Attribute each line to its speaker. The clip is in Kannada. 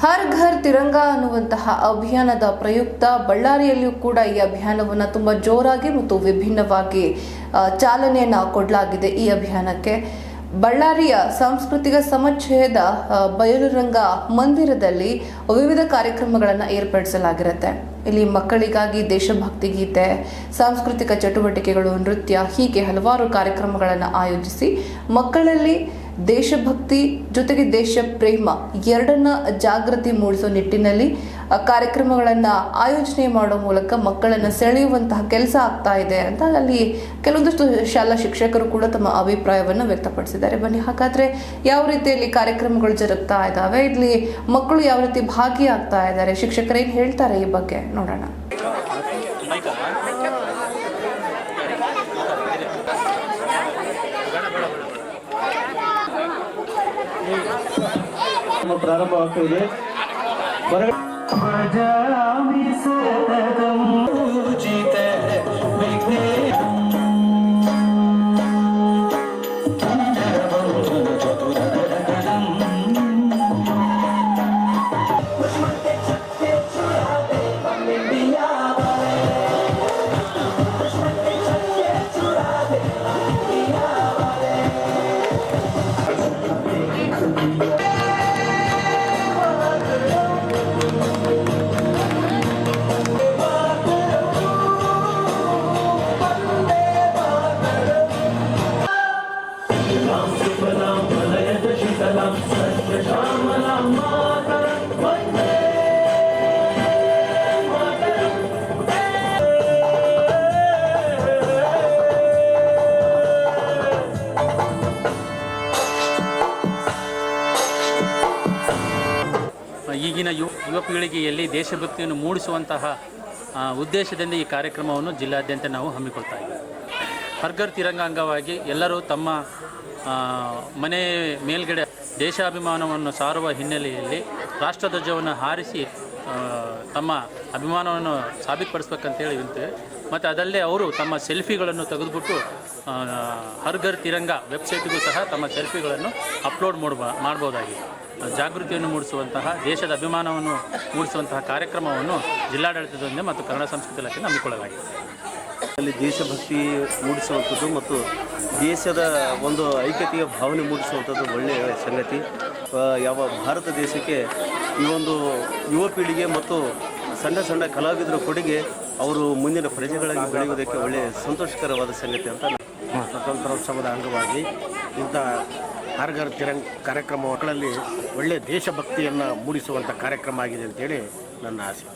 Speaker 1: ಹರ್ ಘರ್ ತಿರಂಗಾ ಅನ್ನುವಂತಹ ಅಭಿಯಾನದ ಪ್ರಯುಕ್ತ ಬಳ್ಳಾರಿಯಲ್ಲಿಯೂ ಕೂಡ ಈ ಅಭಿಯಾನವನ್ನು ತುಂಬಾ ಜೋರಾಗಿ ಮತ್ತು ವಿಭಿನ್ನವಾಗಿ ಚಾಲನೆಯನ್ನು ಕೊಡಲಾಗಿದೆ. ಈ ಅಭಿಯಾನಕ್ಕೆ ಬಳ್ಳಾರಿಯ ಸಾಂಸ್ಕೃತಿಕ ಸಮುಚ್ಚಯದ ಬಯಲುರಂಗ ಮಂದಿರದಲ್ಲಿ ವಿವಿಧ ಕಾರ್ಯಕ್ರಮಗಳನ್ನು ಏರ್ಪಡಿಸಲಾಗಿರುತ್ತೆ. ಇಲ್ಲಿ ಮಕ್ಕಳಿಗಾಗಿ ದೇಶಭಕ್ತಿ ಗೀತೆ, ಸಾಂಸ್ಕೃತಿಕ ಚಟುವಟಿಕೆಗಳು, ನೃತ್ಯ ಹೀಗೆ ಹಲವಾರು ಕಾರ್ಯಕ್ರಮಗಳನ್ನು ಆಯೋಜಿಸಿ ಮಕ್ಕಳಲ್ಲಿ ದೇಶಭಕ್ತಿ ಜೊತೆಗೆ ದೇಶ ಪ್ರೇಮ ಎರಡನ್ನ ಜಾಗೃತಿ ಮೂಡಿಸೋ ನಿಟ್ಟಿನಲ್ಲಿ ಕಾರ್ಯಕ್ರಮಗಳನ್ನು ಆಯೋಜನೆ ಮಾಡೋ ಮೂಲಕ ಮಕ್ಕಳನ್ನು ಸೆಳೆಯುವಂತಹ ಕೆಲಸ ಆಗ್ತಾ ಇದೆ ಅಂತ ಅಲ್ಲಿ ಕೆಲವೊಂದಷ್ಟು ಶಾಲಾ ಶಿಕ್ಷಕರು ಕೂಡ ತಮ್ಮ ಅಭಿಪ್ರಾಯವನ್ನು ವ್ಯಕ್ತಪಡಿಸಿದ್ದಾರೆ. ಬನ್ನಿ ಹಾಗಾದ್ರೆ ಯಾವ ರೀತಿಯಲ್ಲಿ ಕಾರ್ಯಕ್ರಮಗಳು ಜರುಗ್ತಾ ಇದ್ದಾವೆ, ಇಲ್ಲಿ ಮಕ್ಕಳು ಯಾವ ರೀತಿ ಭಾಗಿಯಾಗ್ತಾ ಇದ್ದಾರೆ, ಶಿಕ್ಷಕರು ಏನು ಹೇಳ್ತಾರೆ ಈ ಬಗ್ಗೆ ನೋಡೋಣ.
Speaker 2: ಪ್ರಾರಂಭವಾಗ್ತಾ ಇದೆ.
Speaker 3: ಈಗಿನ ಯುವ ಪೀಳಿಗೆಯಲ್ಲಿ ದೇಶಭಕ್ತಿಯನ್ನು ಮೂಡಿಸುವಂತಹ ಉದ್ದೇಶದಿಂದ ಈ ಕಾರ್ಯಕ್ರಮವನ್ನು ಜಿಲ್ಲಾದ್ಯಂತ ನಾವು ಹಮ್ಮಿಕೊಳ್ತಾ ಇದ್ದೇವೆ. ಹರ್ ಘರ್ ತಿರಂಗ ಅಂಗವಾಗಿ ಎಲ್ಲರೂ ತಮ್ಮ ಮನೆ ಮೇಲ್ಗಡೆ ದೇಶಾಭಿಮಾನವನ್ನು ಸಾರುವ ಹಿನ್ನೆಲೆಯಲ್ಲಿ ರಾಷ್ಟ್ರಧ್ವಜವನ್ನು ಹಾರಿಸಿ ತಮ್ಮ ಅಭಿಮಾನವನ್ನು ಸಾಬೀತುಪಡಿಸ್ಬೇಕಂತೇಳಿ ಇರ್ತೇವೆ. ಮತ್ತು ಅದಲ್ಲೇ ಅವರು ತಮ್ಮ ಸೆಲ್ಫಿಗಳನ್ನು ತೆಗೆದುಬಿಟ್ಟು ಹರ್ ಘರ್ ತಿರಂಗ ವೆಬ್ಸೈಟ್ಗೂ ಸಹ ತಮ್ಮ ಸೆಲ್ಫಿಗಳನ್ನು ಅಪ್ಲೋಡ್ ಮಾಡ್ಬೋದಾಗಿದೆ. ಜಾಗೃತಿಯನ್ನು ಮೂಡಿಸುವಂತಹ, ದೇಶದ ಅಭಿಮಾನವನ್ನು ಮೂಡಿಸುವಂತಹ ಕಾರ್ಯಕ್ರಮವನ್ನು ಜಿಲ್ಲಾಡಳಿತದೊಂದಿಗೆ ಮತ್ತು ಕನ್ನಡ ಸಂಸ್ಕೃತಿ ಇಲಾಖೆಯಿಂದ ಹಮ್ಮಿಕೊಳ್ಳಲಾಗಿದೆ.
Speaker 2: ಅಲ್ಲಿ ದೇಶಭಕ್ತಿ ಮೂಡಿಸುವಂಥದ್ದು ಮತ್ತು ದೇಶದ ಒಂದು ಐಕ್ಯತೆಯ ಭಾವನೆ ಮೂಡಿಸುವಂಥದ್ದು ಒಳ್ಳೆಯ ಸಂಗತಿ. ಯಾವ ಭಾರತ ದೇಶಕ್ಕೆ ಈ ಒಂದು ಯುವ ಪೀಳಿಗೆ ಮತ್ತು ಸಣ್ಣ ಸಣ್ಣ ಕಲಾವಿದರ ಕೊಡುಗೆ ಅವರು ಮುಂದಿನ ಪ್ರಜೆಗಳಾಗಿ ಬೆಳೆಯುವುದಕ್ಕೆ ಒಳ್ಳೆಯ ಸಂತೋಷಕರವಾದ ಸಂಗತಿ ಅಂತ.
Speaker 4: ಸ್ವಾತಂತ್ರ್ಯೋತ್ಸವದ ಅಂಗವಾಗಿ ಇಂಥ ಹರ್ ಘರ್ ತಿರಂಗ ಕಾರ್ಯಕ್ರಮ ಮಕ್ಕಳಲ್ಲಿ ಒಳ್ಳೆಯ ದೇಶಭಕ್ತಿಯನ್ನು ಮೂಡಿಸುವಂಥ ಕಾರ್ಯಕ್ರಮ ಆಗಿದೆ ಅಂತೇಳಿ ನನ್ನ ಆಸೆ.